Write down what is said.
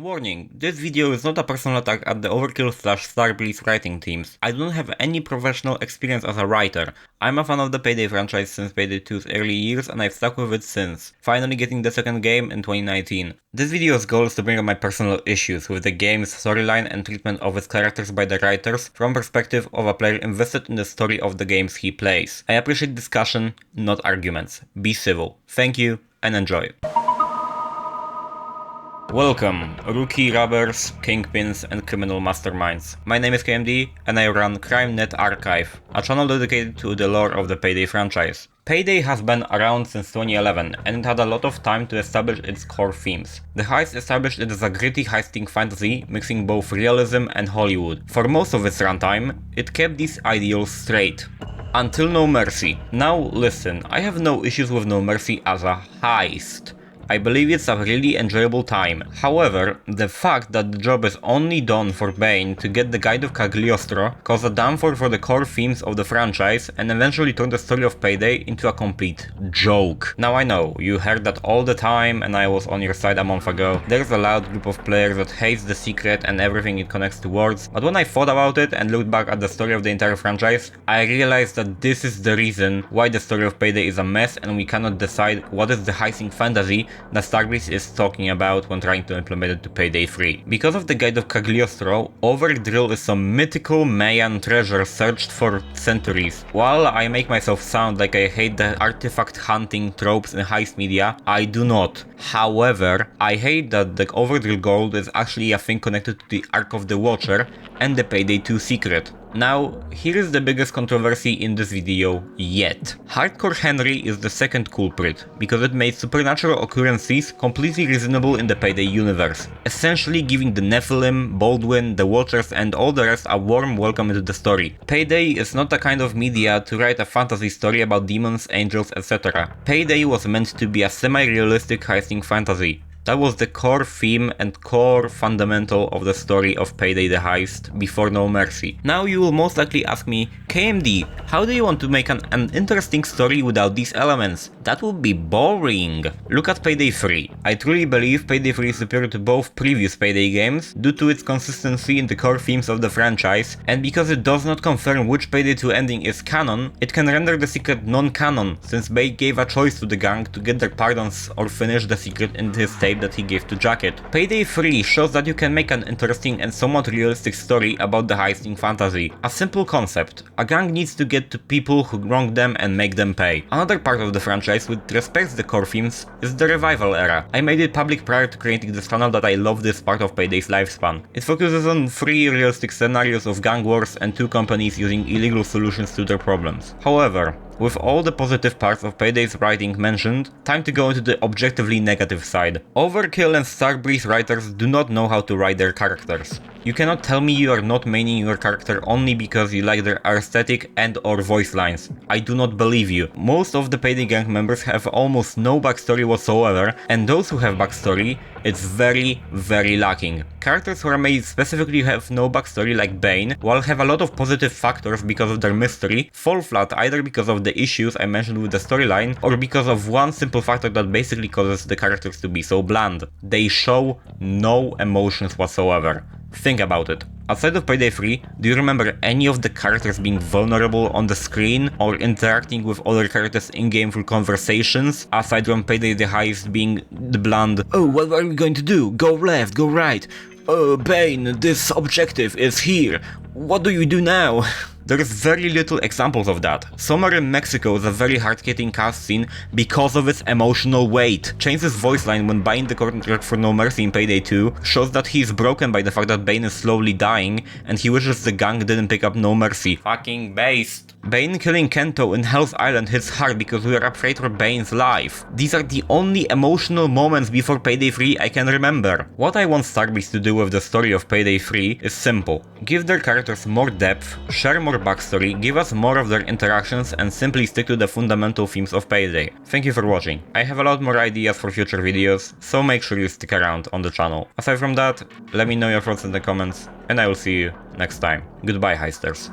Warning, this video is not a personal attack at the Overkill/Starbreeze writing teams. I don't have any professional experience as a writer. I'm a fan of the Payday franchise since Payday 2's early years and I've stuck with it since, finally getting the second game in 2019. This video's goal is to bring up my personal issues with the game's storyline and treatment of its characters by the writers from perspective of a player invested in the story of the games he plays. I appreciate discussion, not arguments. Be civil. Thank you and enjoy. Welcome, rookie robbers, kingpins and criminal masterminds. My name is KMD and I run CrimeNet Archive, a channel dedicated to the lore of the Payday franchise. Payday has been around since 2011 and it had a lot of time to establish its core themes. The heist established it as a gritty heisting fantasy mixing both realism and Hollywood. For most of its runtime, it kept these ideals straight. Until No Mercy. Now listen, I have no issues with No Mercy as a heist. I believe it's a really enjoyable time. However, the fact that the job is only done for Bane to get the Guide of Cagliostro caused a downfall for the core themes of the franchise and eventually turned the story of Payday into a complete joke. Now I know, you heard that all the time and I was on your side a month ago. There's a loud group of players that hates the secret and everything it connects towards, but when I thought about it and looked back at the story of the entire franchise, I realized that this is the reason why the story of Payday is a mess and we cannot decide what is the heisting fantasy that Starbreeze is talking about when trying to implement it to Payday 3. Because of the Guide of Cagliostro, Overdrill is some mythical Mayan treasure searched for centuries. While I make myself sound like I hate the artifact hunting tropes in heist media, I do not. However, I hate that the Overdrill gold is actually a thing connected to the Ark of the Watcher and the Payday 2 secret. Now, here is the biggest controversy in this video yet. Hardcore Henry is the second culprit, because it made supernatural occurrences completely reasonable in the Payday universe, essentially giving the Nephilim, Baldwin, the Watchers and all the rest a warm welcome into the story. Payday is not the kind of media to write a fantasy story about demons, angels, etc. Payday was meant to be a semi-realistic heisting fantasy. That was the core theme and core fundamental of the story of Payday the Heist before No Mercy. Now you will most likely ask me, KMD, how do you want to make an interesting story without these elements? That would be boring. Look at Payday 3. I truly believe Payday 3 is superior to both previous Payday games due to its consistency in the core themes of the franchise, and because it does not confirm which Payday 2 ending is canon, it can render the secret non-canon, since Bane gave a choice to the gang to get their pardons or finish the secret in his tape that he gave to Jacket. Payday 3 shows that you can make an interesting and somewhat realistic story about the heisting fantasy. A simple concept. A gang needs to get to people who wronged them and make them pay. Another part of the franchise which respects the core themes is the revival era. I made it public prior to creating this channel that I love this part of Payday's lifespan. It focuses on 3 realistic scenarios of gang wars and 2 companies using illegal solutions to their problems. However, with all the positive parts of Payday's writing mentioned, time to go into the objectively negative side. Overkill and Starbreeze writers do not know how to write their characters. You cannot tell me you are not maining your character only because you like their aesthetic and or voice lines. I do not believe you. Most of the Payday gang members have almost no backstory whatsoever, and those who have backstory, it's very lacking. Characters who are made specifically have no backstory like Bane, while have a lot of positive factors because of their mystery, fall flat either because of the issues I mentioned with the storyline, or because of one simple factor that basically causes the characters to be so bland. They show no emotions whatsoever. Think about it. Outside of Payday 3, do you remember any of the characters being vulnerable on the screen or interacting with other characters in-game through conversations, aside from Payday the Heist being the bland, "Oh, what are we going to do? Go left, go right. Oh, Bane, this objective is here. What do you do now?" There is very little examples of that. Somewhere in Mexico is a very hard-hitting cutscene because of its emotional weight. Chain's voice line when buying the contract for No Mercy in Payday 2 shows that he is broken by the fact that Bane is slowly dying and he wishes the gang didn't pick up No Mercy. Fucking based. Bane killing Kento in Hell's Island hits hard because we are afraid for Bane's life. These are the only emotional moments before Payday 3 I can remember. What I want Starbreeze to do with the story of Payday 3 is simple. Give their characters more depth, share more backstory, give us more of their interactions and simply stick to the fundamental themes of Payday. Thank you for watching. I have a lot more ideas for future videos, so make sure you stick around on the channel. Aside from that, let me know your thoughts in the comments and I will see you next time. Goodbye, heisters.